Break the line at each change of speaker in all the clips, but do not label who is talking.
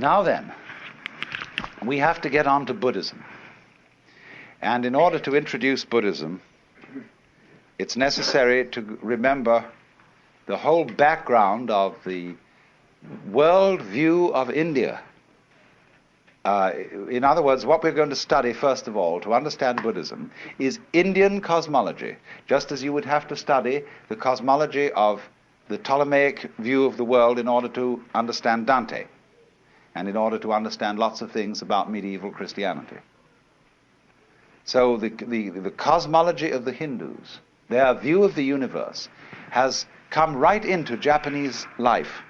Now then, we have to get on to Buddhism. And in order to introduce Buddhism, it's necessary to remember the whole background of the world view of India. In other words, what we're going to study, first of all, to understand Buddhism, is Indian cosmology, just as you would have to study the cosmology of the Ptolemaic view of the world in order to understand Dante, and in order to understand lots of things about medieval Christianity. So the cosmology of the Hindus, their view of the universe, has come right into Japanese life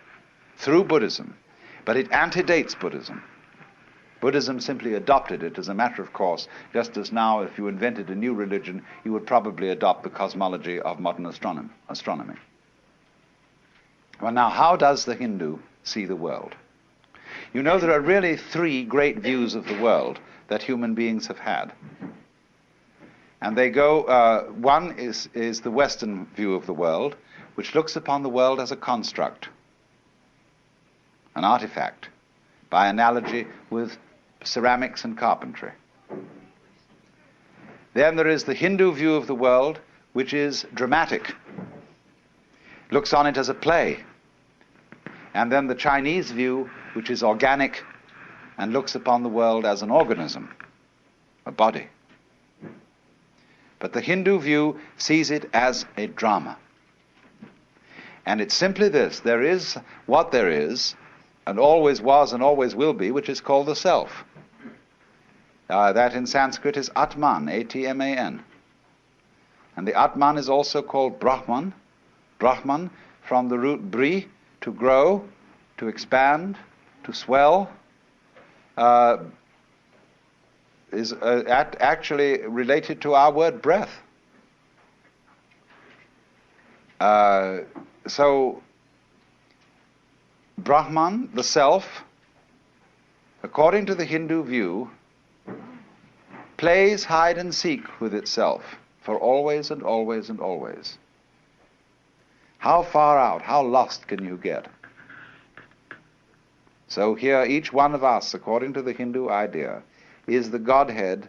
through Buddhism, but it antedates Buddhism. Buddhism simply adopted it as a matter of course, just as now if you invented a new religion, you would probably adopt the cosmology of modern astronomy. Well, now, how does the Hindu see the world? You know, there are really three great views of the world that human beings have had. And they go, one is the Western view of the world, which looks upon the world as a construct, an artifact, by analogy with ceramics and carpentry. Then there is the Hindu view of the world, which is dramatic, looks on it as a play. And then the Chinese view, which is organic and looks upon the world as an organism, a body. But the Hindu view sees it as a drama. And it's simply this: there is what there is, and always was and always will be, which is called the self. That in Sanskrit is Atman, A-T-M-A-N. And the Atman is also called Brahman. Brahman, from the root bri, to grow, to expand, to swell, is actually related to our word breath. So, Brahman, the self, according to the Hindu view, plays hide and seek with itself for always and always and always. How far out, how lost can you get? So here, each one of us, according to the Hindu idea, is the Godhead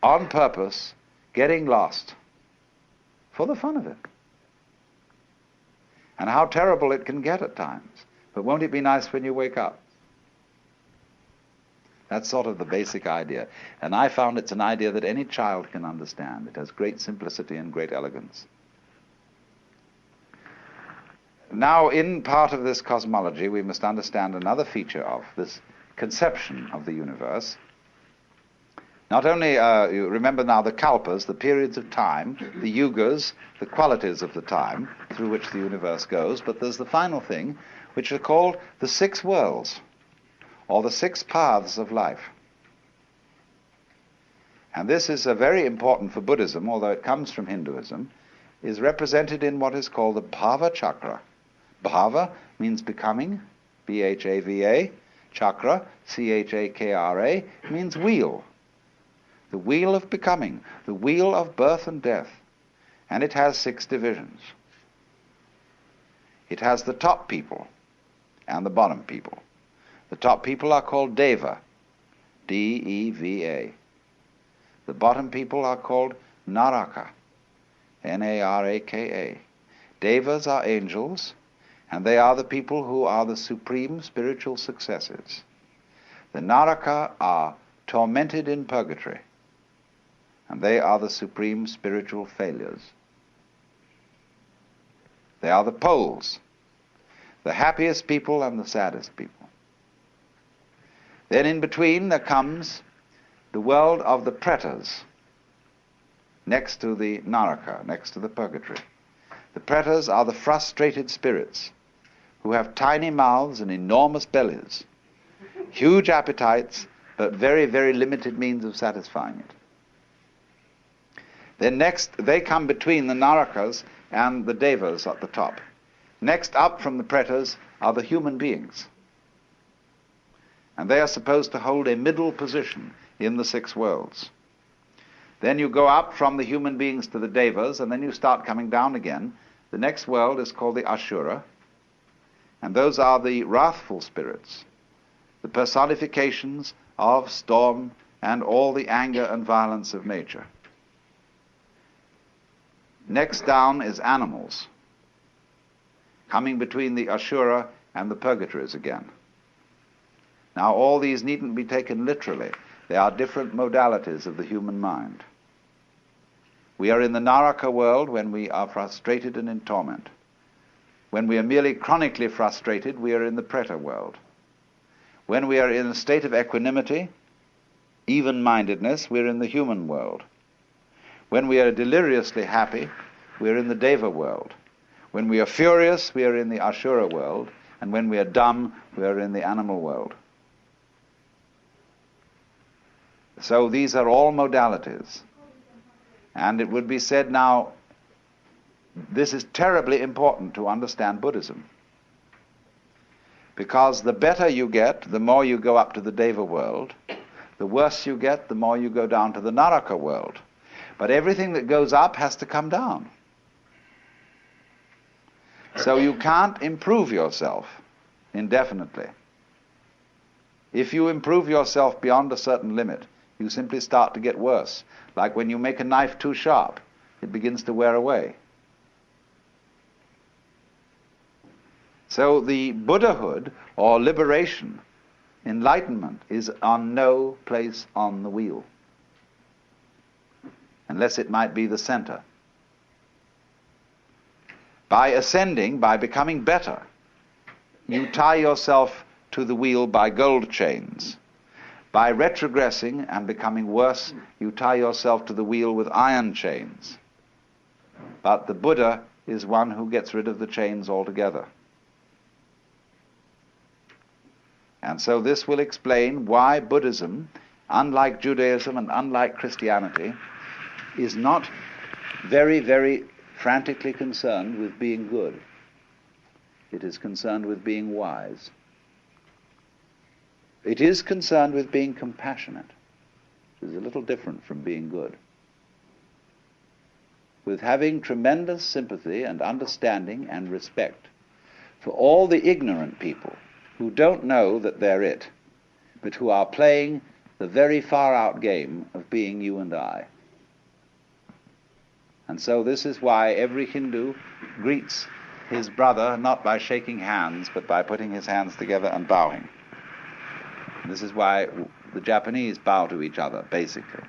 on purpose, getting lost for the fun of it. And how terrible it can get at times. But won't it be nice when you wake up? That's sort of the basic idea. And I found it's an idea that any child can understand. It has great simplicity and great elegance. Now, in part of this cosmology, we must understand another feature of this conception of the universe. Not only, you remember now the kalpas, the periods of time, the yugas, the qualities of the time through which the universe goes, but there's the final thing, which are called the six worlds, or the six paths of life. And this is very important for Buddhism, although it comes from Hinduism, is represented in what is called the Bhava Chakra. Bhava means becoming, B-H-A-V-A. Chakra, C-H-A-K-R-A, means wheel. The wheel of becoming, the wheel of birth and death. And it has 6 divisions. It has the top people and the bottom people. The top people are called Deva, D-E-V-A. The bottom people are called Naraka, N-A-R-A-K-A. Devas are angels, and they are the people who are the supreme spiritual successors. The Naraka are tormented in purgatory, and they are the supreme spiritual failures. They are the poles, the happiest people and the saddest people. Then in between there comes the world of the pretas, next to the Naraka, next to the purgatory. The pretas are the frustrated spirits who have tiny mouths and enormous bellies, huge appetites, but very, very limited means of satisfying it. Then next, they come between the Narakas and the Devas at the top. Next up from the pretas are the human beings. And they are supposed to hold a middle position in the 6 worlds. Then you go up from the human beings to the Devas, and then you start coming down again. The next world is called the Ashura, and those are the wrathful spirits, the personifications of storm and all the anger and violence of nature. Next down is animals, coming between the Ashura and the purgatories again. Now all these needn't be taken literally. They are different modalities of the human mind. We are in the Naraka world when we are frustrated and in torment. When we are merely chronically frustrated, we are in the Preta world. When we are in a state of equanimity, even-mindedness, we are in the human world. When we are deliriously happy, we are in the Deva world. When we are furious, we are in the Ashura world. And when we are dumb, we are in the animal world. So these are all modalities. And it would be said now, this is terribly important to understand Buddhism. Because the better you get, the more you go up to the Deva world. The worse you get, the more you go down to the Naraka world. But everything that goes up has to come down. So you can't improve yourself indefinitely. If you improve yourself beyond a certain limit, you simply start to get worse. Like when you make a knife too sharp, it begins to wear away. So the Buddhahood, or liberation, enlightenment, is on no place on the wheel, unless it might be the center. By ascending, by becoming better, you tie yourself to the wheel by gold chains. By retrogressing and becoming worse, you tie yourself to the wheel with iron chains. But the Buddha is one who gets rid of the chains altogether. And so this will explain why Buddhism, unlike Judaism and unlike Christianity, is not very, very frantically concerned with being good. It is concerned with being wise. It is concerned with being compassionate, which is a little different from being good. With having tremendous sympathy and understanding and respect for all the ignorant people who don't know that they're it, but who are playing the very far-out game of being you and I. And so this is why every Hindu greets his brother not by shaking hands, but by putting his hands together and bowing. This is why the Japanese bow to each other, basically.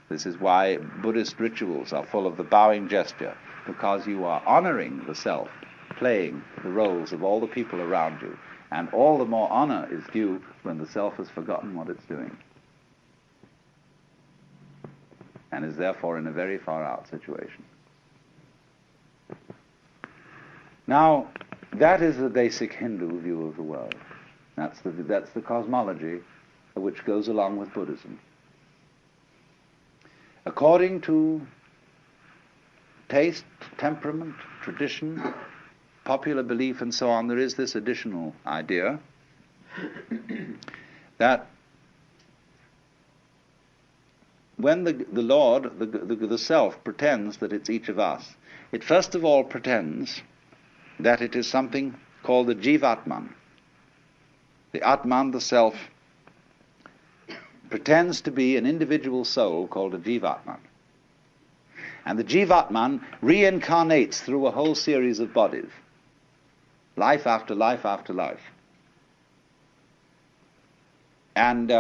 This is why Buddhist rituals are full of the bowing gesture, because you are honoring the self, playing the roles of all the people around you, and all the more honor is due when the self has forgotten what it's doing, and is therefore in a very far-out situation. Now, that is the basic Hindu view of the world. That's the cosmology which goes along with Buddhism. According to taste, temperament, tradition, popular belief, and so on, there is this additional idea that when the Lord, the self, pretends that it's each of us, it first of all pretends that it is something called the Jivatman. The Atman, the self, pretends to be an individual soul called a Jivatman. And the Jivatman reincarnates through a whole series of bodies, life after life after life. And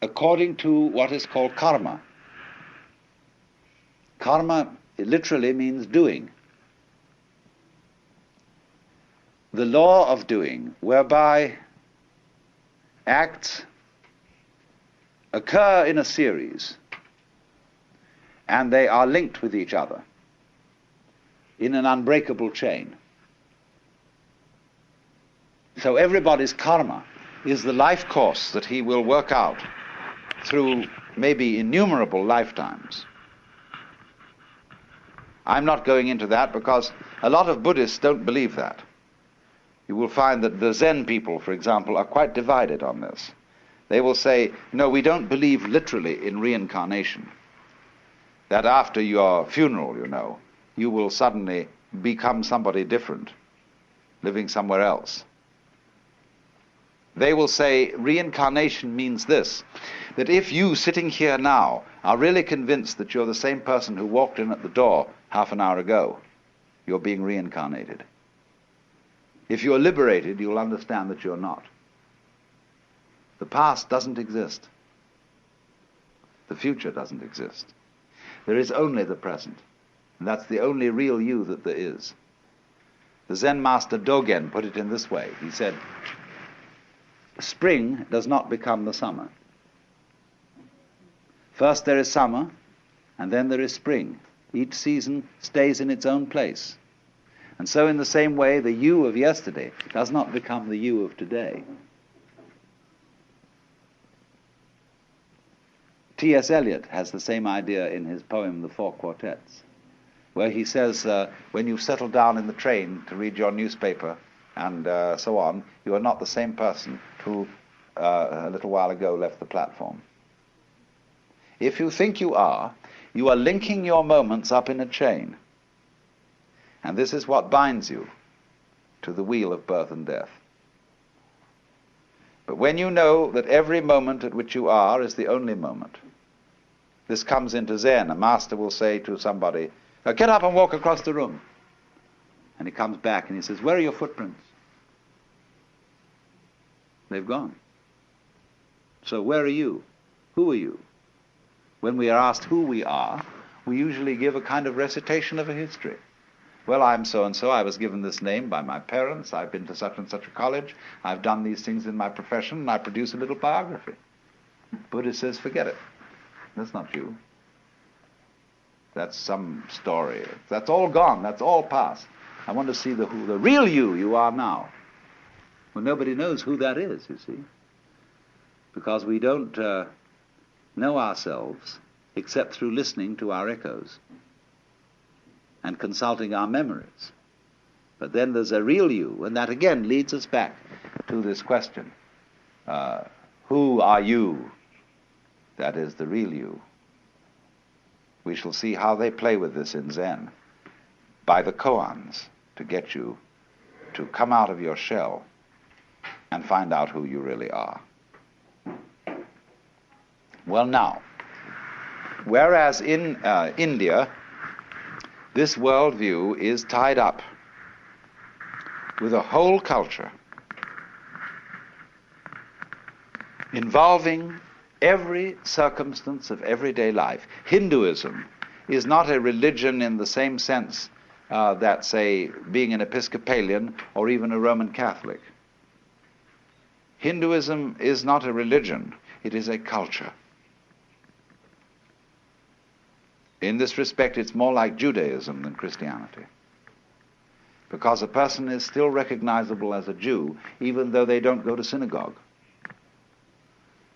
according to what is called karma, karma literally means doing. The law of doing, whereby acts occur in a series, and they are linked with each other in an unbreakable chain. So everybody's karma is the life course that he will work out through maybe innumerable lifetimes. I'm not going into that because a lot of Buddhists don't believe that. You will find that the Zen people, for example, are quite divided on this. They will say, no, we don't believe literally in reincarnation. That after your funeral, you will suddenly become somebody different, living somewhere else. They will say reincarnation means this, that if you, sitting here now, are really convinced that you're the same person who walked in at the door half an hour ago, you're being reincarnated. If you're liberated, you'll understand that you're not. The past doesn't exist. The future doesn't exist. There is only the present, and that's the only real you that there is. The Zen master Dogen put it in this way. He said, spring does not become the summer. First there is summer, and then there is spring. Each season stays in its own place. And so in the same way, the you of yesterday does not become the you of today. T.S. Eliot has the same idea in his poem, The Four Quartets, where he says, when you've settled down in the train to read your newspaper and so on, you are not the same person who a little while ago left the platform. If you think you are linking your moments up in a chain. And this is what binds you to the wheel of birth and death. But when you know that every moment at which you are is the only moment, this comes into Zen. A master will say to somebody, get up and walk across the room. And he comes back and he says, where are your footprints? They've gone. So where are you? Who are you? When we are asked who we are, we usually give a kind of recitation of a history. Well, I'm so-and-so, I was given this name by my parents, I've been to such and such a college, I've done these things in my profession, and I produce a little biography. Buddha says, forget it. That's not you. That's some story. That's all gone, that's all past. I want to see the real you are now. Well, nobody knows who that is, you see. Because we don't know ourselves except through listening to our echoes and consulting our memories. But then there's a real you, and that again leads us back to this question. Who are you? That is the real you. We shall see how they play with this in Zen, by the koans, to get you to come out of your shell and find out who you really are. Well now, whereas in India, this worldview is tied up with a whole culture involving every circumstance of everyday life. Hinduism is not a religion in the same sense that, say, being an Episcopalian or even a Roman Catholic. Hinduism is not a religion, it is a culture. In this respect, it's more like Judaism than Christianity, because a person is still recognizable as a Jew even though they don't go to synagogue.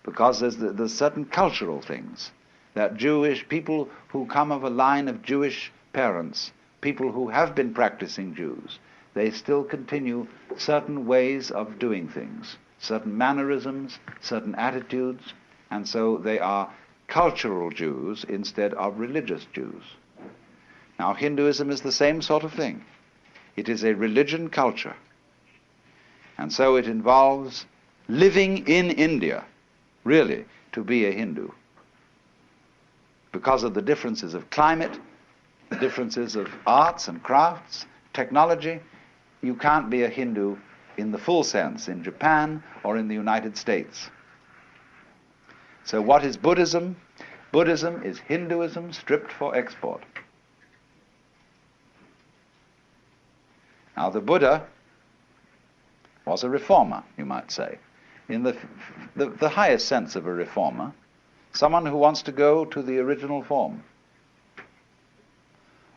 Because there's certain cultural things that Jewish people who come of a line of Jewish parents, people who have been practicing Jews, they still continue certain ways of doing things, certain mannerisms, certain attitudes, and so they are cultural Jews instead of religious Jews. Now, Hinduism is the same sort of thing. It is a religion culture, and so it involves living in India, really, to be a Hindu. Because of the differences of climate, the differences of arts and crafts, technology, you can't be a Hindu in the full sense in Japan or in the United States. So what is Buddhism? Buddhism is Hinduism stripped for export. Now the Buddha was a reformer, you might say, in the highest sense of a reformer, someone who wants to go to the original form,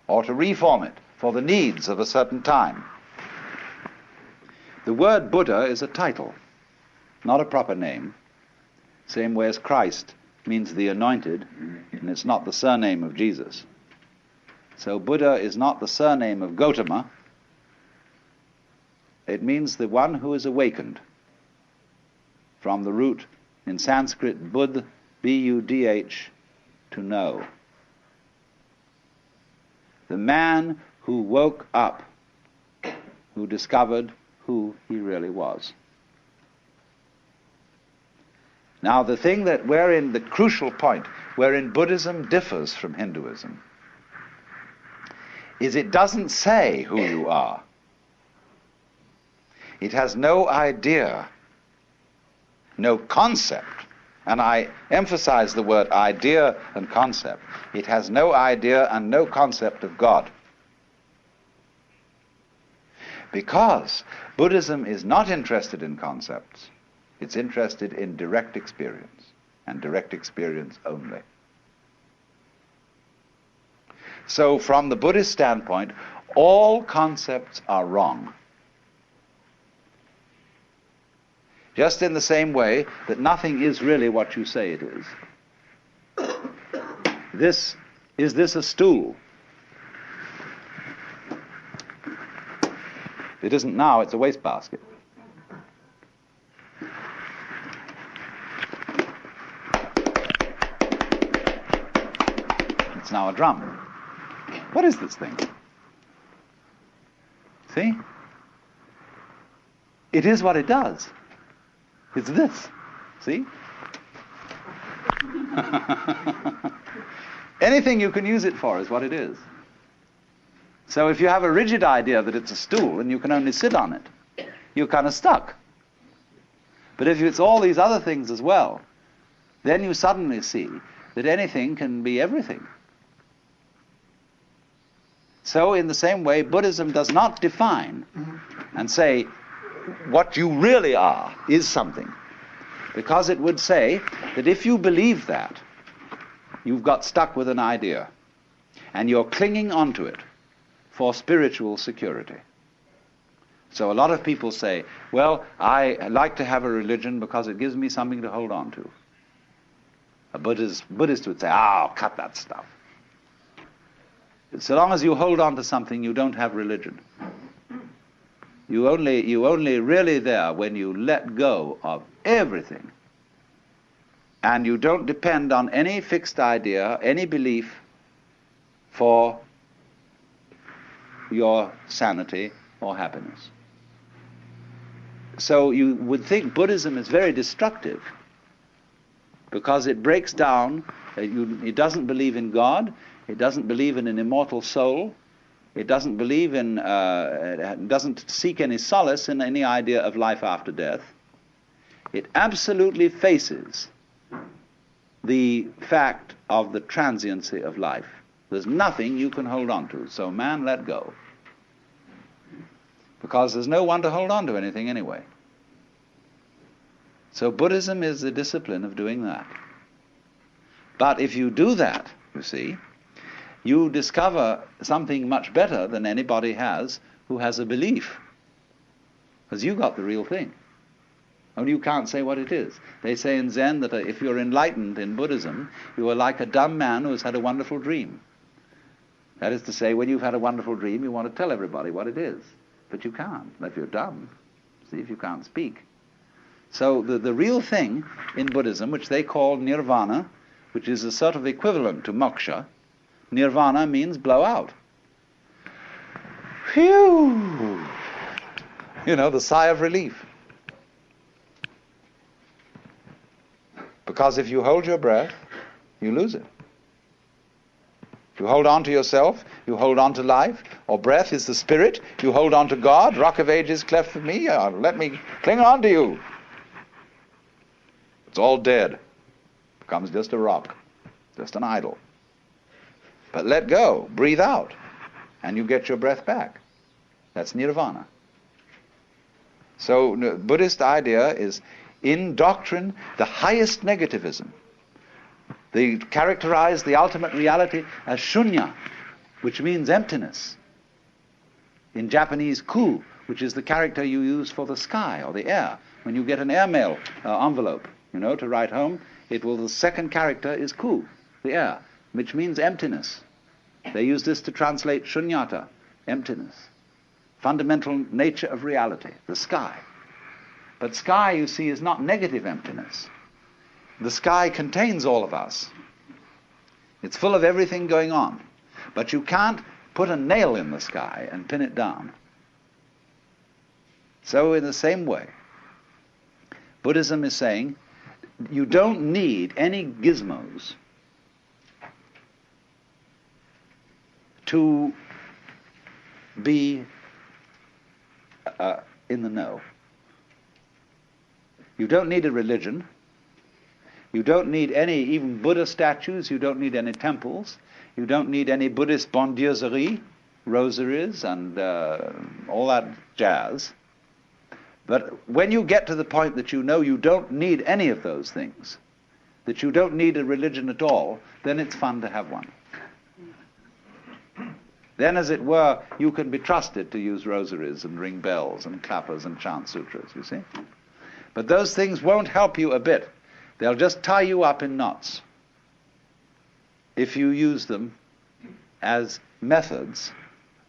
or to reform it for the needs of a certain time. The word Buddha is a title, not a proper name, same way as Christ means the anointed, and it's not the surname of Jesus. So Buddha is not the surname of Gautama, it means the one who is awakened, from the root in Sanskrit Buddh, B-U-D-H, to know. The man who woke up, who discovered who he really was. Now, the thing that wherein the crucial point wherein Buddhism differs from Hinduism is it doesn't say who you are. It has no idea, no concept, and I emphasize the word idea and concept. It has no idea and no concept of God. Because Buddhism is not interested in concepts, it's interested in direct experience, and direct experience only. So from the Buddhist standpoint, all concepts are wrong. Just in the same way that nothing is really what you say it is. Is this a stool? It isn't now, it's a wastebasket. It's now a drum. What is this thing? See? It is what it does. It's this. See? Anything you can use it for is what it is. So if you have a rigid idea that it's a stool and you can only sit on it, you're kind of stuck. But if it's all these other things as well, then you suddenly see that anything can be everything. So in the same way, Buddhism does not define and say what you really are is something. Because it would say that if you believe that, you've got stuck with an idea and you're clinging onto it for spiritual security. So a lot of people say, well, I like to have a religion because it gives me something to hold on to. A Buddhist would say, cut that stuff. So long as you hold on to something, you don't have religion. You only really there when you let go of everything. And you don't depend on any fixed idea, any belief for your sanity or happiness. So you would think Buddhism is very destructive because it breaks down, it doesn't believe in God, it doesn't believe in an immortal soul, it doesn't believe in, doesn't seek any solace in any idea of life after death. It absolutely faces the fact of the transiency of life. There's nothing you can hold on to, so man, let go. Because there's no one to hold on to anything anyway. So Buddhism is the discipline of doing that. But if you do that, you see, you discover something much better than anybody has who has a belief. Because you got the real thing. Only you can't say what it is. They say in Zen that if you're enlightened in Buddhism, you are like a dumb man who has had a wonderful dream. That is to say, when you've had a wonderful dream, you want to tell everybody what it is. But you can't, if you're dumb. See, if you can't speak. So the real thing in Buddhism, which they call nirvana, which is a sort of equivalent to moksha, nirvana means blow out. Phew! You know, the sigh of relief. Because if you hold your breath, you lose it. If you hold on to yourself, you hold on to life, or breath is the spirit, you hold on to God, rock of ages cleft for me, let me cling on to you. It's all dead. Becomes just a rock, just an idol. But let go, breathe out, and you get your breath back. That's nirvana. So the Buddhist idea is, in doctrine, the highest negativism. They characterize the ultimate reality as shunya, which means emptiness. In Japanese, ku, which is the character you use for the sky or the air. When you get an airmail envelope, to write home, the second character is ku, the air, which means emptiness. They use this to translate shunyata, emptiness. Fundamental nature of reality, the sky. But sky, you see, is not negative emptiness. The sky contains all of us. It's full of everything going on. But you can't put a nail in the sky and pin it down. So in the same way, Buddhism is saying, you don't need any gizmos to be in the know. You don't need a religion. You don't need any, even Buddha statues. You don't need any temples. You don't need any Buddhist bondieuserie, rosaries, and all that jazz. But when you get to the point that you know you don't need any of those things, that you don't need a religion at all, then it's fun to have one. Then, as it were, you can be trusted to use rosaries and ring bells and clappers and chant sutras, you see. But those things won't help you a bit. They'll just tie you up in knots if you use them as methods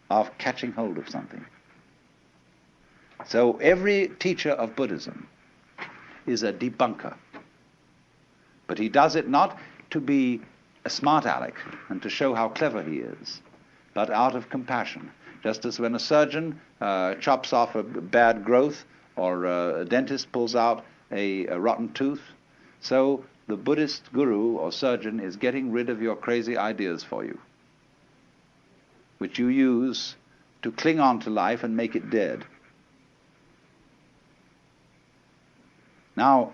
of catching hold of something. So every teacher of Buddhism is a debunker. But he does it not to be a smart aleck and to show how clever he is, but out of compassion. Just as when a surgeon chops off a bad growth, or a dentist pulls out a rotten tooth, so the Buddhist guru or surgeon is getting rid of your crazy ideas for you, which you use to cling on to life and make it dead. Now,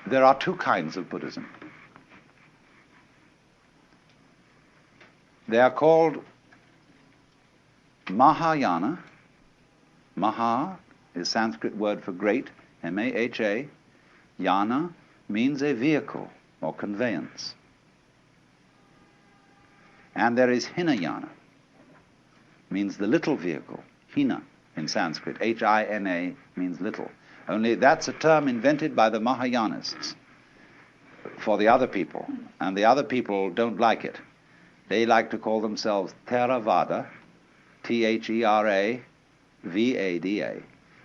there are two kinds of Buddhism. They are called Mahayana. Maha is Sanskrit word for great, M-A-H-A. Yana means a vehicle or conveyance. And there is Hinayana, means the little vehicle. Hina in Sanskrit, H-I-N-A means little. Only that's a term invented by the Mahayanists for the other people, and the other people don't like it. They like to call themselves Theravada, T-H-E-R-A-V-A-D-A,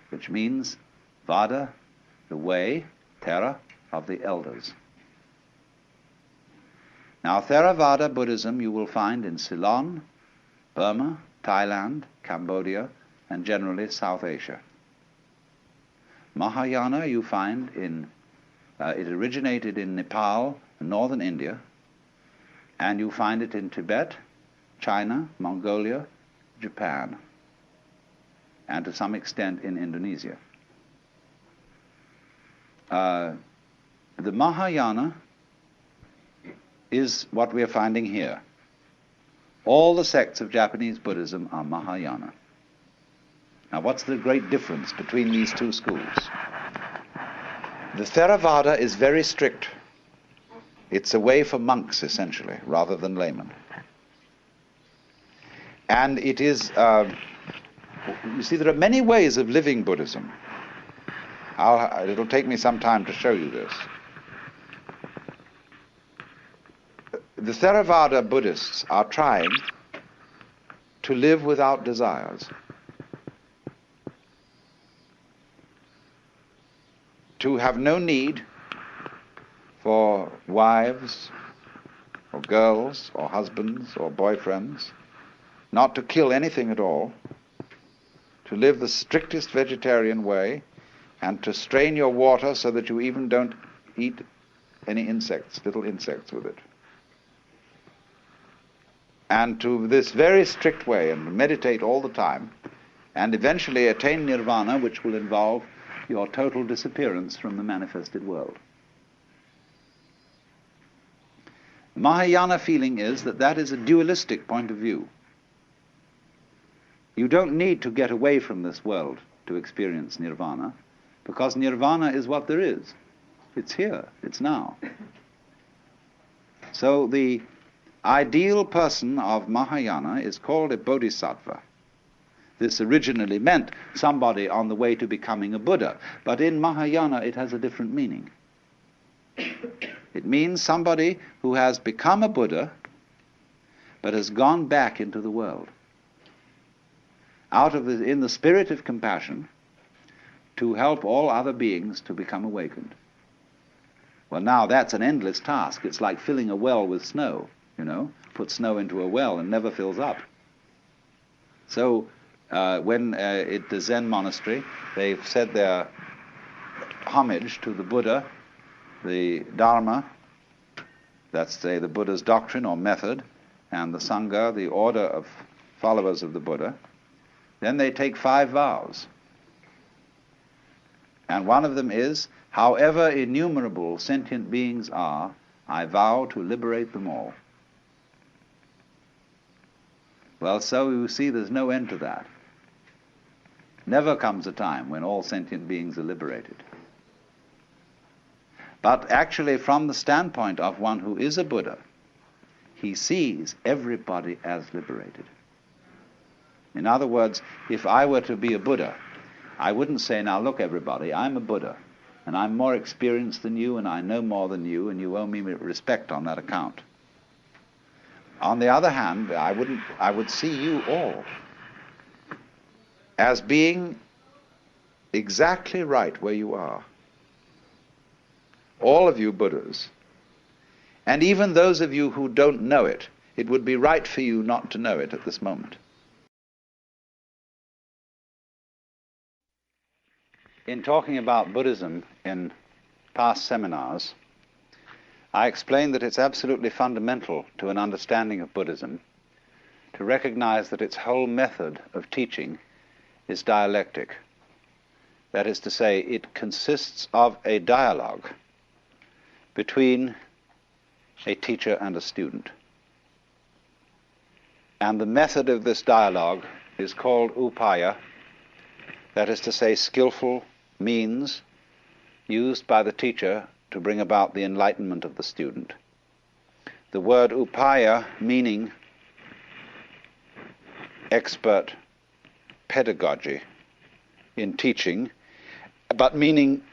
which means Vada, the way, Thera, of the elders. Now, Theravada Buddhism you will find in Ceylon, Burma, Thailand, Cambodia, and generally South Asia. Mahayana you find it originated in Nepal, northern India, and you find it in Tibet, China, Mongolia, Japan, and to some extent in Indonesia. The Mahayana is what we are finding here. All the sects of Japanese Buddhism are Mahayana. Now, what's the great difference between these two schools? The Theravada is very strict. It's a way for monks, essentially, rather than laymen. And it is, you see, there are many ways of living Buddhism. It'll take me some time to show you this. The Theravada Buddhists are trying to live without desires, to have no need for wives or girls or husbands or boyfriends, not to kill anything at all, to live the strictest vegetarian way, and to strain your water so that you even don't eat any insects, little insects with it. And to this very strict way, and meditate all the time, and eventually attain nirvana, which will involve your total disappearance from the manifested world. The Mahayana feeling is that that is a dualistic point of view. You don't need to get away from this world to experience nirvana, because nirvana is what there is. It's here, it's now. So the ideal person of Mahayana is called a bodhisattva. This originally meant somebody on the way to becoming a Buddha, but in Mahayana it has a different meaning. It means somebody who has become a Buddha, but has gone back into the world, in the spirit of compassion, to help all other beings to become awakened. Well, now that's an endless task. It's like filling a well with snow, Put snow into a well and never fills up. So when at the Zen monastery, they've said their homage to the Buddha, the Dharma, that's say the Buddha's doctrine or method, and the Sangha, the order of followers of the Buddha, then they take 5 vows. And one of them is, however innumerable sentient beings are, I vow to liberate them all. Well, so you see there's no end to that. Never comes a time when all sentient beings are liberated. But actually, from the standpoint of one who is a Buddha, he sees everybody as liberated. In other words, if I were to be a Buddha, I wouldn't say, now look everybody, I'm a Buddha, and I'm more experienced than you, and I know more than you, and you owe me respect on that account. On the other hand, I would see you all as being exactly right where you are. All of you Buddhas, and even those of you who don't know it, it would be right for you not to know it at this moment. In talking about Buddhism in past seminars, I explained that it's absolutely fundamental to an understanding of Buddhism to recognize that its whole method of teaching is dialectic. That is to say, it consists of a dialogue between a teacher and a student. And the method of this dialogue is called upaya, that is to say, skillful means used by the teacher to bring about the enlightenment of the student. The word upaya meaning expert pedagogy in teaching, but meaning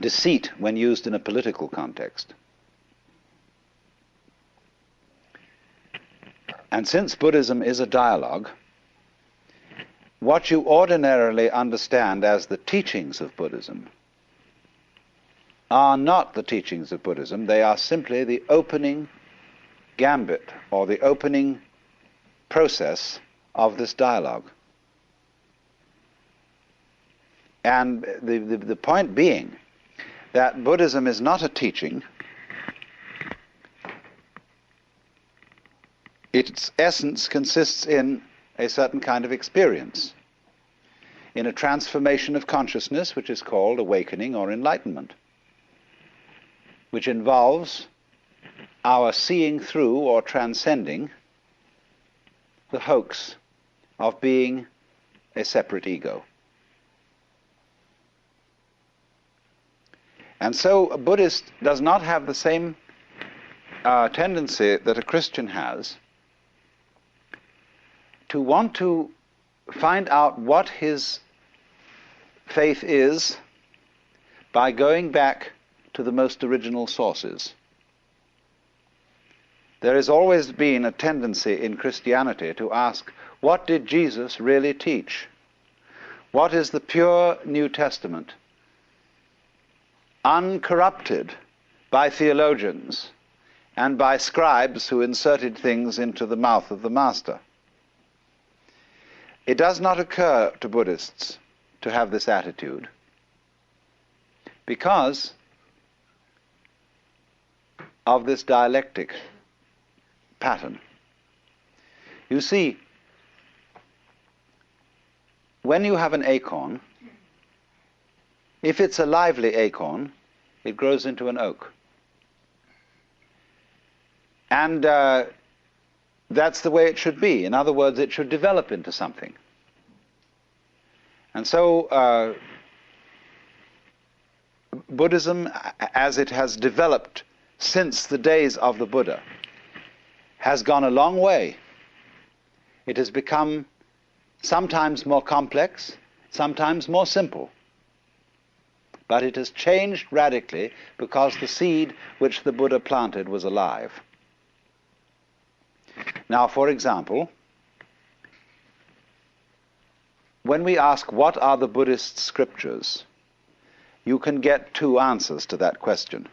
deceit when used in a political context. And since Buddhism is a dialogue, what you ordinarily understand as the teachings of Buddhism are not the teachings of Buddhism. They are simply the opening gambit or the opening process of this dialogue. And the point being that Buddhism is not a teaching. Its essence consists in a certain kind of experience, in a transformation of consciousness which is called awakening or enlightenment, which involves our seeing through or transcending the hoax of being a separate ego. And so a Buddhist does not have the same tendency that a Christian has to want to find out what his faith is by going back to the most original sources. There has always been a tendency in Christianity to ask, what did Jesus really teach? What is the pure New Testament, uncorrupted by theologians and by scribes who inserted things into the mouth of the master? It does not occur to Buddhists to have this attitude because of this dialectic pattern. You see, when you have an acorn, if it's a lively acorn, it grows into an oak. And that's the way it should be. In other words, it should develop into something. And so Buddhism, as it has developed since the days of the Buddha, has gone a long way. It has become sometimes more complex, sometimes more simple. But it has changed radically because the seed which the Buddha planted was alive. Now, for example, when we ask what are the Buddhist scriptures, you can get 2 answers to that question.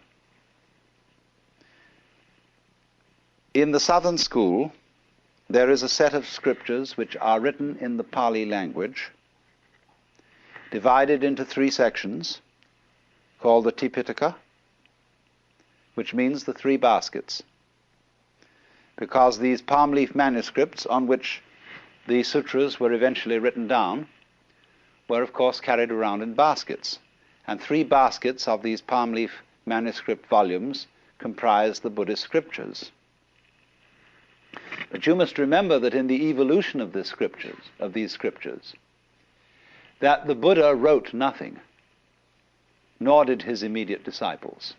In the Southern School, there is a set of scriptures which are written in the Pali language, divided into 3 sections, called the Tipitaka, which means the three baskets, because these palm leaf manuscripts on which the sutras were eventually written down were of course carried around in baskets, and three baskets of these palm leaf manuscript volumes comprise the Buddhist scriptures. But you must remember that in the evolution of these scriptures, that the Buddha wrote nothing, nor did his immediate disciples.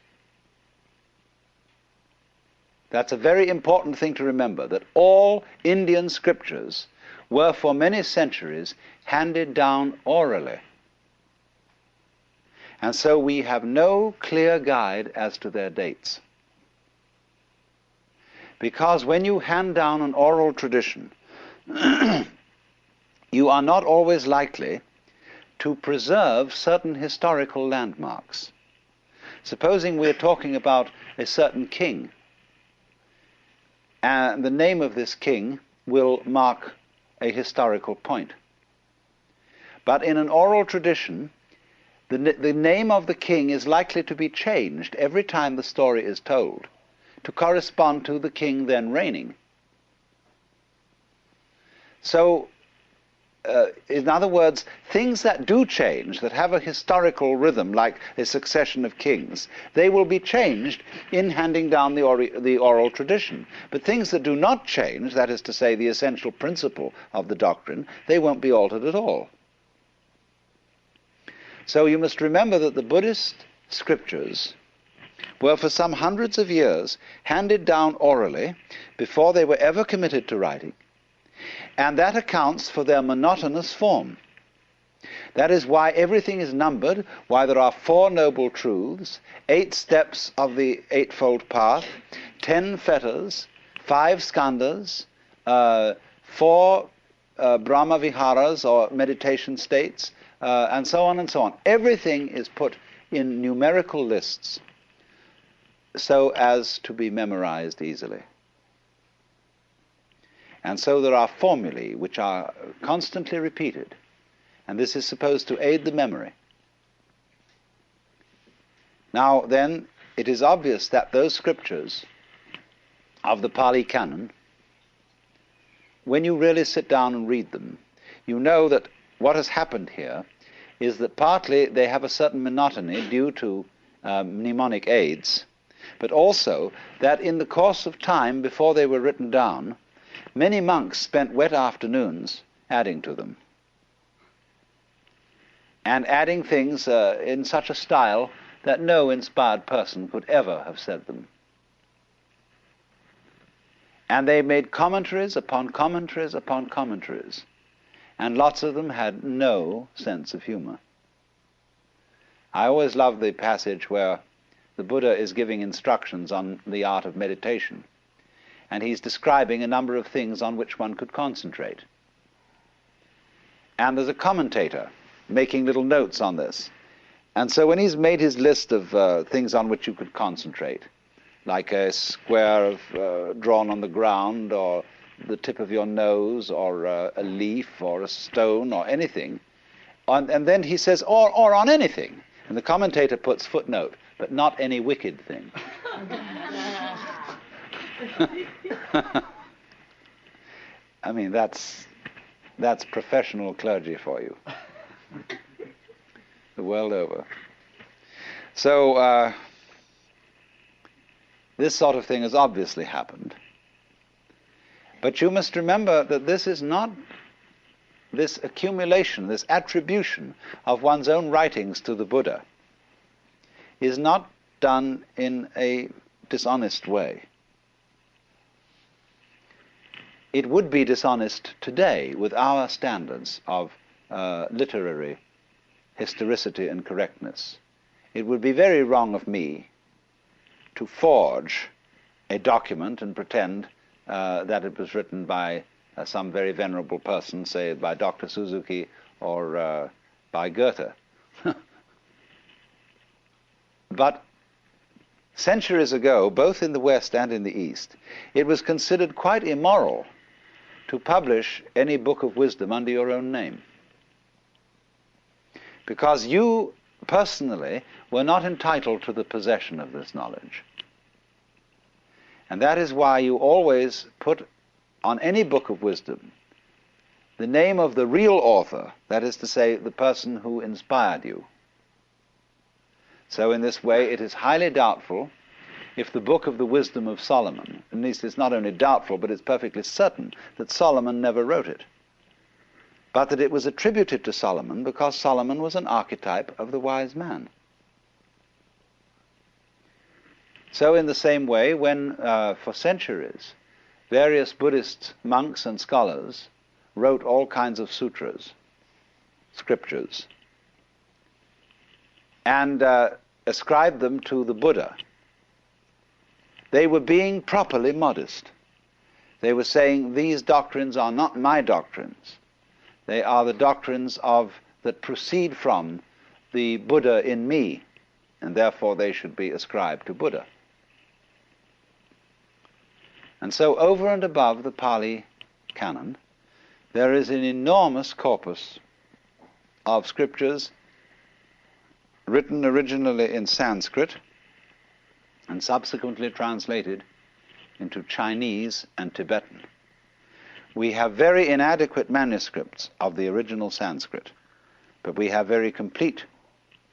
That's a very important thing to remember, that all Indian scriptures were for many centuries handed down orally. And so we have no clear guide as to their dates. Because when you hand down an oral tradition, you are not always likely to preserve certain historical landmarks. Supposing we're talking about a certain king, and the name of this king will mark a historical point. But in an oral tradition, the name of the king is likely to be changed every time the story is told to correspond to the king then reigning. So, in other words, things that do change, that have a historical rhythm, like a succession of kings, they will be changed in handing down the oral tradition. But things that do not change, that is to say, the essential principle of the doctrine, they won't be altered at all. So you must remember that the Buddhist scriptures were for some hundreds of years handed down orally before they were ever committed to writing. And that accounts for their monotonous form. That is why everything is numbered, why there are 4 noble truths, 8 steps of the Eightfold Path, 10 fetters, 5 skandhas, 4 Brahma viharas or meditation states, and so on and so on. Everything is put in numerical lists so as to be memorized easily. And so there are formulae which are constantly repeated, and this is supposed to aid the memory. Now then, it is obvious that those scriptures of the Pali Canon, when you really sit down and read them, you know that what has happened here is that partly they have a certain monotony due to mnemonic aids, but also that in the course of time before they were written down, many monks spent wet afternoons adding to them, and adding things in such a style that no inspired person could ever have said them. And they made commentaries upon commentaries upon commentaries, and lots of them had no sense of humor. I always love the passage where the Buddha is giving instructions on the art of meditation, and he's describing a number of things on which one could concentrate. And there's a commentator making little notes on this. And so when he's made his list of things on which you could concentrate, like a square drawn on the ground, or the tip of your nose, or a leaf, or a stone, or anything, and then he says, or on anything. And the commentator puts footnote, but not any wicked thing. I mean, that's professional clergy for you, the world over. So this sort of thing has obviously happened. But you must remember that this is not, this accumulation, this attribution of one's own writings to the Buddha is not done in a dishonest way. It would be dishonest today with our standards of literary historicity and correctness. It would be very wrong of me to forge a document and pretend that it was written by some very venerable person, say by Dr. Suzuki or by Goethe. But centuries ago, both in the West and in the East, it was considered quite immoral to publish any book of wisdom under your own name. Because you personally, were not entitled to the possession of this knowledge. And that is why you always put on any book of wisdom the name of the real author, that is to say, the person who inspired you. So in this way, it is highly doubtful if the book of the wisdom of Solomon, at least it's not only doubtful, but it's perfectly certain that Solomon never wrote it, but that it was attributed to Solomon because Solomon was an archetype of the wise man. So in the same way, when for centuries various Buddhist monks and scholars wrote all kinds of sutras, scriptures, and ascribed them to the Buddha, they were being properly modest. They were saying, these doctrines are not my doctrines. They are the doctrines that proceed from the Buddha in me, and therefore they should be ascribed to Buddha. And so over and above the Pali canon, there is an enormous corpus of scriptures written originally in Sanskrit and subsequently translated into Chinese and Tibetan. We have very inadequate manuscripts of the original Sanskrit, but we have very complete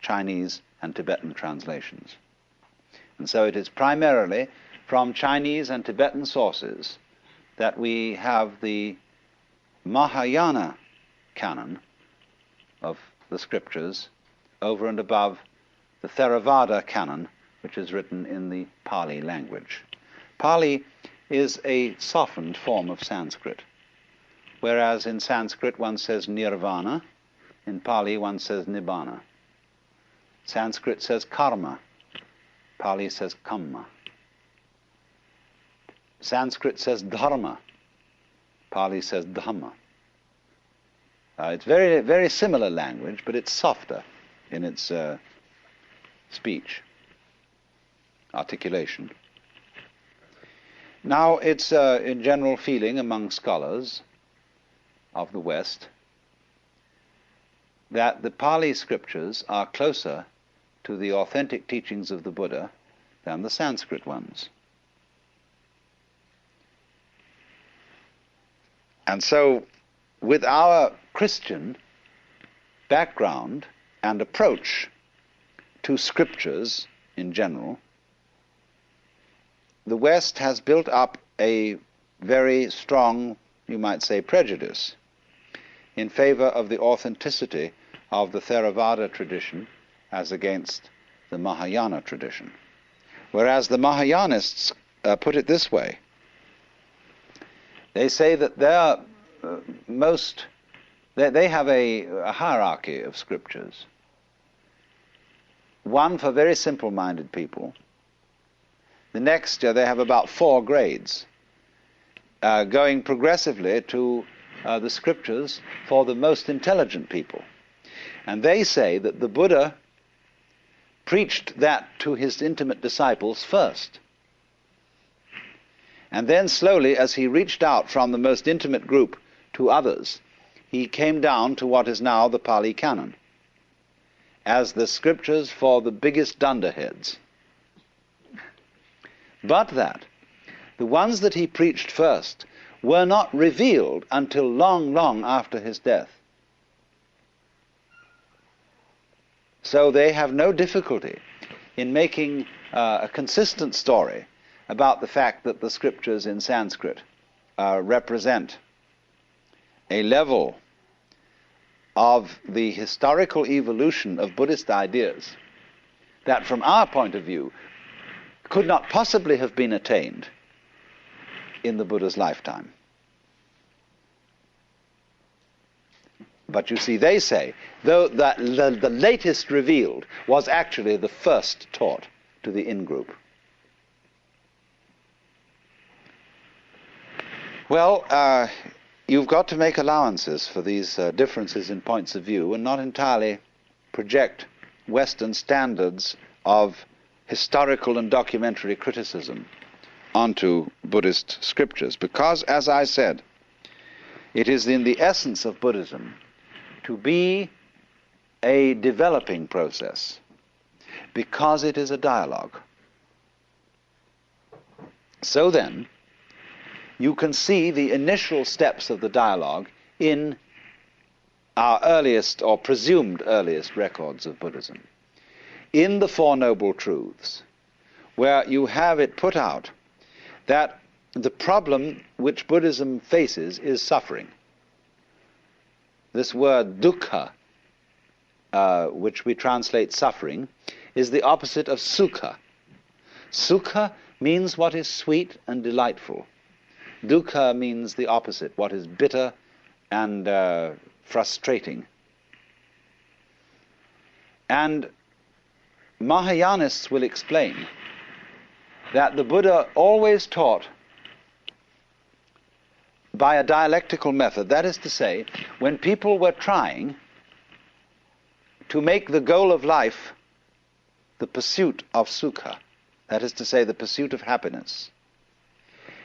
Chinese and Tibetan translations. And so it is primarily from Chinese and Tibetan sources that we have the Mahayana canon of the scriptures over and above the Theravada canon, which is written in the Pali language. Pali is a softened form of Sanskrit, whereas in Sanskrit one says nirvana, in Pali one says nibbana. Sanskrit says karma, Pali says kamma. Sanskrit says dharma, Pali says dhamma. It's very, very similar language, but it's softer in its speech, articulation. Now, it's in general feeling among scholars of the West that the Pali scriptures are closer to the authentic teachings of the Buddha than the Sanskrit ones. And so, with our Christian background and approach to scriptures in general, the West has built up a very strong, you might say, prejudice in favor of the authenticity of the Theravada tradition as against the Mahayana tradition. Whereas the Mahayanists put it this way. They say that they have a hierarchy of scriptures. One for very simple-minded people. The next, they have about 4 grades, going progressively to the scriptures for the most intelligent people. And they say that the Buddha preached that to his intimate disciples first. And then slowly, as he reached out from the most intimate group to others, he came down to what is now the Pali Canon, as the scriptures for the biggest dunderheads. But that the ones that he preached first were not revealed until long, long after his death. So they have no difficulty in making a consistent story about the fact that the scriptures in Sanskrit represent a level of the historical evolution of Buddhist ideas that, from our point of view, could not possibly have been attained in the Buddha's lifetime. But you see, they say, though that the latest revealed was actually the first taught to the in-group. Well, you've got to make allowances for these differences in points of view and not entirely project Western standards of historical and documentary criticism onto Buddhist scriptures. Because, as I said, it is in the essence of Buddhism to be a developing process, because it is a dialogue. So then, you can see the initial steps of the dialogue in our earliest, or presumed earliest, records of Buddhism. In the Four Noble Truths, where you have it put out that the problem which Buddhism faces is suffering. This word dukkha, which we translate suffering, is the opposite of sukha. Sukha means what is sweet and delightful. Dukkha means the opposite, what is bitter and frustrating. And Mahayanists will explain that the Buddha always taught by a dialectical method. That is to say, when people were trying to make the goal of life the pursuit of sukha, that is to say, the pursuit of happiness,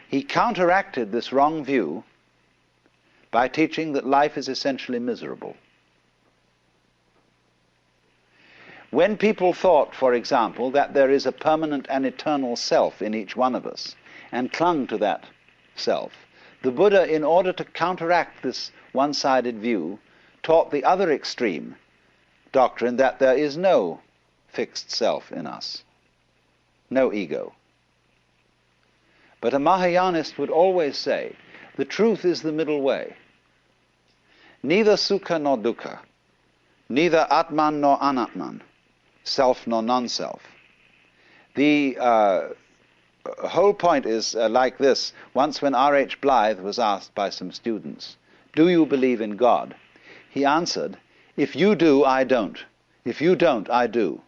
he counteracted this wrong view by teaching that life is essentially miserable. When people thought, for example, that there is a permanent and eternal self in each one of us, and clung to that self, the Buddha, in order to counteract this one-sided view, taught the other extreme doctrine that there is no fixed self in us, no ego. But a Mahayanist would always say, the truth is the middle way. Neither sukha nor dukkha, neither atman nor anatman, self nor non-self. The whole point is like this. Once when R.H. Blythe was asked by some students, do you believe in God? He answered, if you do, I don't. If you don't, I do.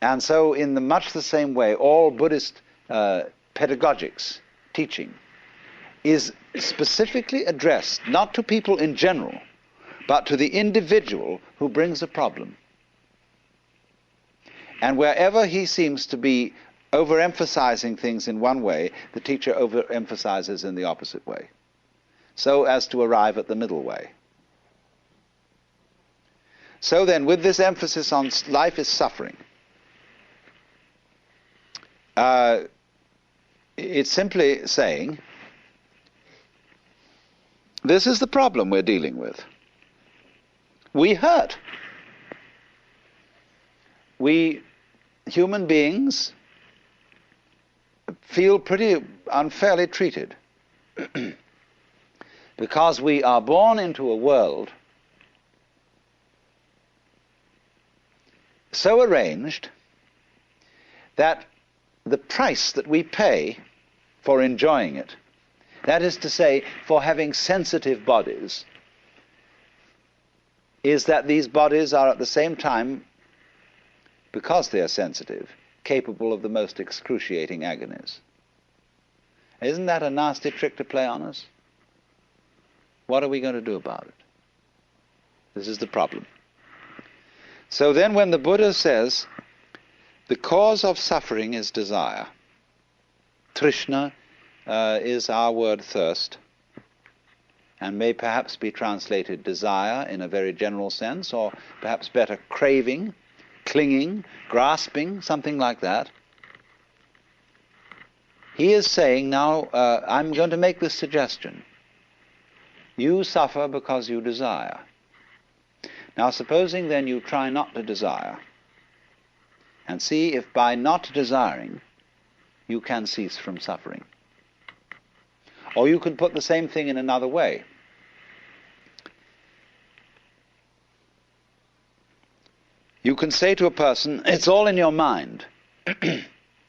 And so in much the same way, all Buddhist pedagogics, teaching, is specifically addressed not to people in general, but to the individual who brings a problem. And wherever he seems to be overemphasizing things in one way, the teacher overemphasizes in the opposite way, so as to arrive at the middle way. So then, with this emphasis on life is suffering, it's simply saying, this is the problem we're dealing with. We hurt. We, human beings, feel pretty unfairly treated because we are born into a world so arranged that the price that we pay for enjoying it, that is to say, for having sensitive bodies, is that these bodies are at the same time, because they are sensitive, capable of the most excruciating agonies. Isn't that a nasty trick to play on us? What are we going to do about it? This is the problem. So then when the Buddha says, the cause of suffering is desire, Trishna is our word thirst, and may perhaps be translated desire in a very general sense, or perhaps better craving, clinging, grasping, something like that. He is saying now, I'm going to make this suggestion. You suffer because you desire. Now supposing then you try not to desire, and see if by not desiring you can cease from suffering. Or you can put the same thing in another way. You can say to a person, it's all in your mind.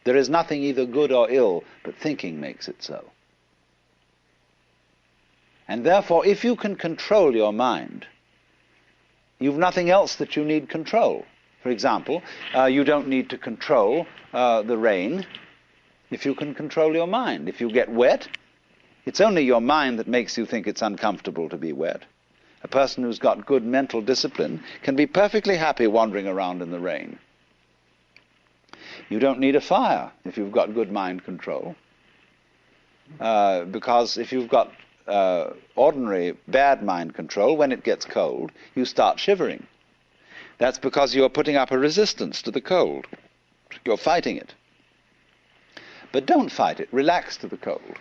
There is nothing either good or ill, but thinking makes it so. And therefore, if you can control your mind, you've nothing else that you need control. For example, you don't need to control the rain if you can control your mind. If you get wet, it's only your mind that makes you think it's uncomfortable to be wet. A person who's got good mental discipline can be perfectly happy wandering around in the rain. You don't need a fire if you've got good mind control. Because if you've got ordinary bad mind control, when it gets cold, you start shivering. That's because you're putting up a resistance to the cold. You're fighting it. But don't fight it. Relax to the cold.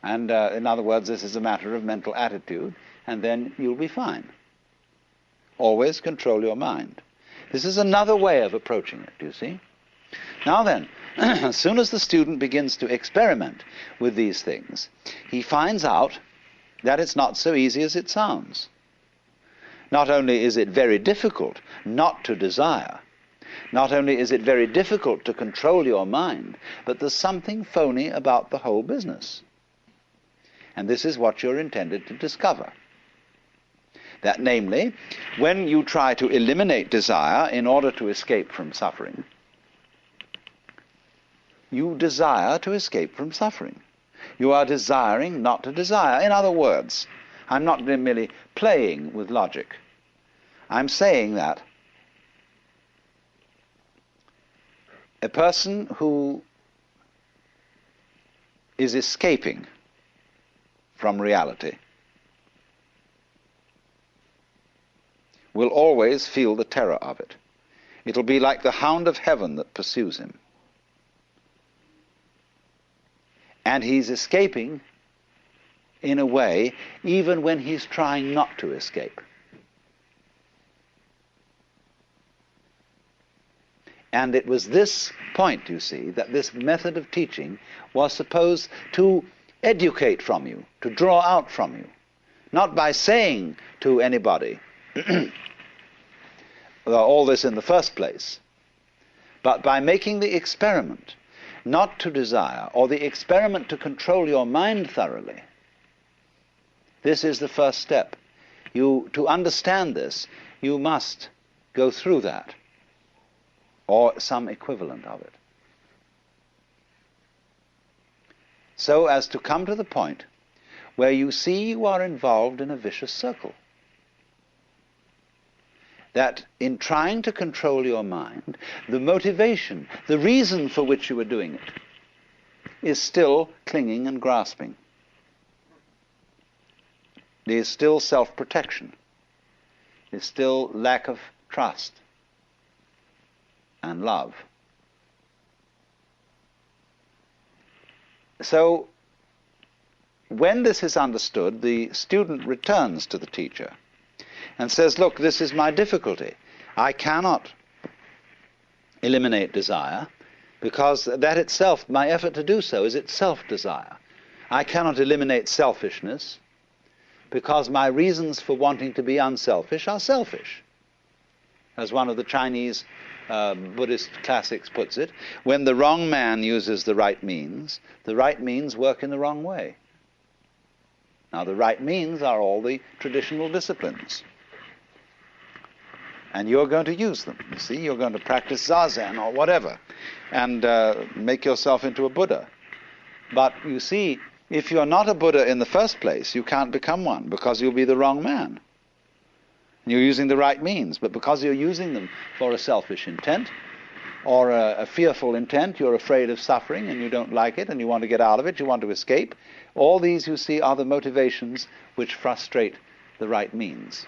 And in other words, this is a matter of mental attitude, and then you'll be fine. Always control your mind. This is another way of approaching it, do you see? Now then, as soon as the student begins to experiment with these things, he finds out that it's not so easy as it sounds. Not only is it very difficult not to desire, not only is it very difficult to control your mind, but there's something phony about the whole business. And this is what you're intended to discover. That namely, when you try to eliminate desire in order to escape from suffering, you desire to escape from suffering. You are desiring not to desire. In other words, I'm not merely playing with logic. I'm saying that a person who is escaping from reality will always feel the terror of it. It'll be like the hound of heaven that pursues him. And he's escaping in a way even when he's trying not to escape. And it was this point, you see, that this method of teaching was supposed to educate from you, to draw out from you. Not by saying to anybody all this in the first place, but by making the experiment not to desire, or the experiment to control your mind thoroughly. This is the first step. To understand this, you must go through that, or some equivalent of it, so as to come to the point where you see you are involved in a vicious circle. That in trying to control your mind, the motivation, the reason for which you are doing it, is still clinging and grasping. There is still self-protection. There is still lack of trust and love. So, when this is understood, the student returns to the teacher and says, look, this is my difficulty. I cannot eliminate desire because that itself, my effort to do so, is itself desire. I cannot eliminate selfishness because my reasons for wanting to be unselfish are selfish. As one of the Chinese Buddhist classics puts it, when the wrong man uses the right means work in the wrong way. Now, the right means are all the traditional disciplines. And you're going to use them. You see, you're going to practice zazen or whatever and make yourself into a Buddha. But you see, if you're not a Buddha in the first place, you can't become one because you'll be the wrong man. You're using the right means, but because you're using them for a selfish intent or a fearful intent, you're afraid of suffering and you don't like it and you want to get out of it, you want to escape. All these, you see, are the motivations which frustrate the right means.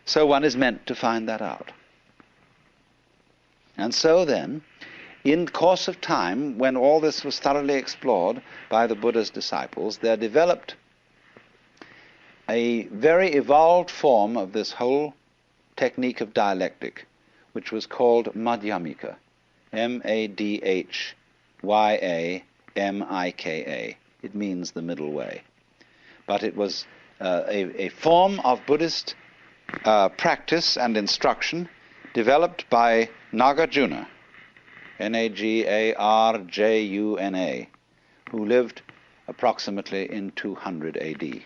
So one is meant to find that out. And so then, in course of time, when all this was thoroughly explored by the Buddha's disciples, there developed a very evolved form of this whole technique of dialectic, which was called Madhyamika, Madhyamika. It means the middle way. But it was a form of Buddhist practice and instruction developed by Nagarjuna, Nagarjuna, who lived approximately in 200 AD.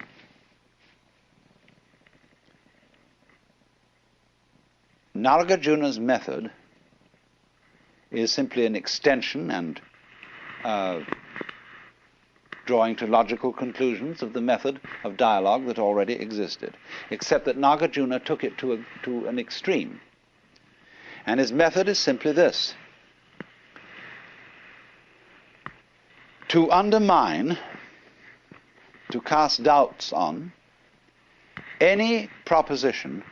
Nagarjuna's method is simply an extension and drawing to logical conclusions of the method of dialogue that already existed, except that Nagarjuna took it to an extreme. And his method is simply this: to undermine to cast doubts on any proposition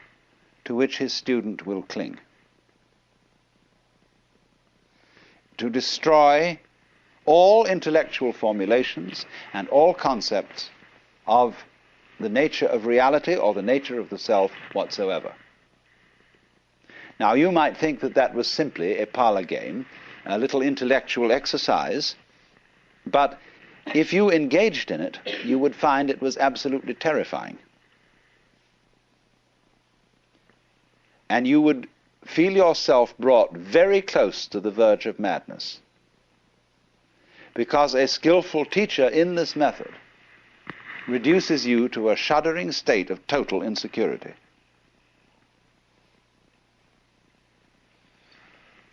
to which his student will cling, to destroy all intellectual formulations and all concepts of the nature of reality or the nature of the self whatsoever. Now, you might think that that was simply a parlor game, a little intellectual exercise, but if you engaged in it, you would find it was absolutely terrifying. And you would feel yourself brought very close to the verge of madness. Because a skillful teacher in this method reduces you to a shuddering state of total insecurity.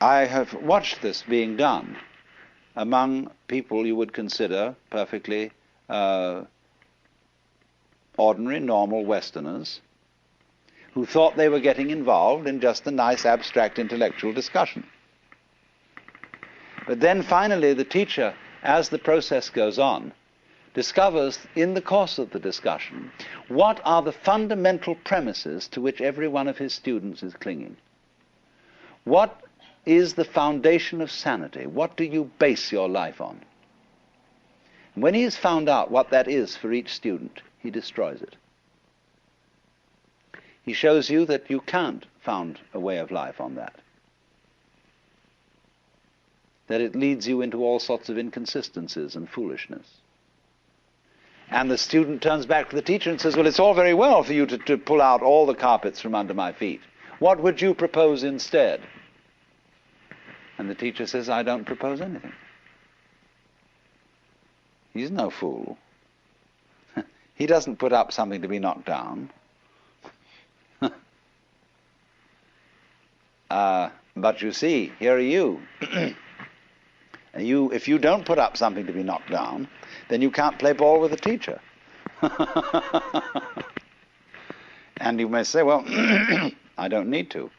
I have watched this being done among people you would consider perfectly ordinary, normal Westerners who thought they were getting involved in just a nice abstract intellectual discussion. But then finally the teacher, as the process goes on, discovers in the course of the discussion what are the fundamental premises to which every one of his students is clinging. What is the foundation of sanity? What do you base your life on? And when he has found out what that is for each student, he destroys it. He shows you that you can't found a way of life on that. That it leads you into all sorts of inconsistencies and foolishness. And the student turns back to the teacher and says, well, it's all very well for you to pull out all the carpets from under my feet. What would you propose instead? And the teacher says, I don't propose anything. He's no fool. He doesn't put up something to be knocked down. But you see, here are you. If you don't put up something to be knocked down, then you can't play ball with the teacher. And you may say, well, I don't need to.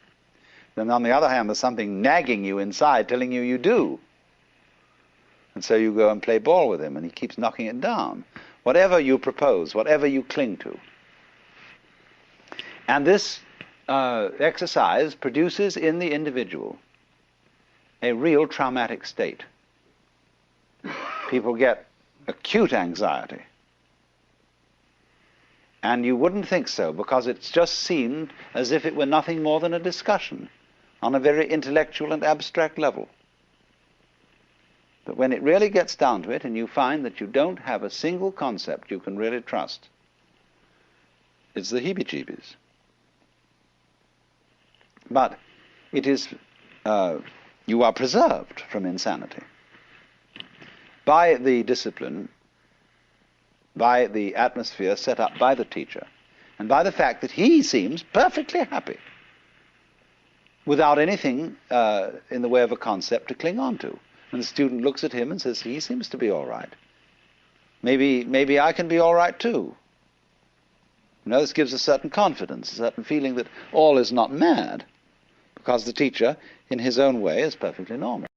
Then on the other hand, there's something nagging you inside telling you you do. And so you go and play ball with him, and he keeps knocking it down. Whatever you propose, whatever you cling to. And this exercise produces in the individual a real traumatic state. People get acute anxiety. And you wouldn't think so, because it's just seemed as if it were nothing more than a discussion on a very intellectual and abstract level. But when it really gets down to it, and you find that you don't have a single concept you can really trust, it's the heebie-jeebies. But it is, you are preserved from insanity by the discipline, by the atmosphere set up by the teacher, and by the fact that he seems perfectly happy without anything in the way of a concept to cling on to. And the student looks at him and says, he seems to be all right. Maybe I can be all right too. You know, this gives a certain confidence, a certain feeling that all is not mad, because the teacher, in his own way, is perfectly normal.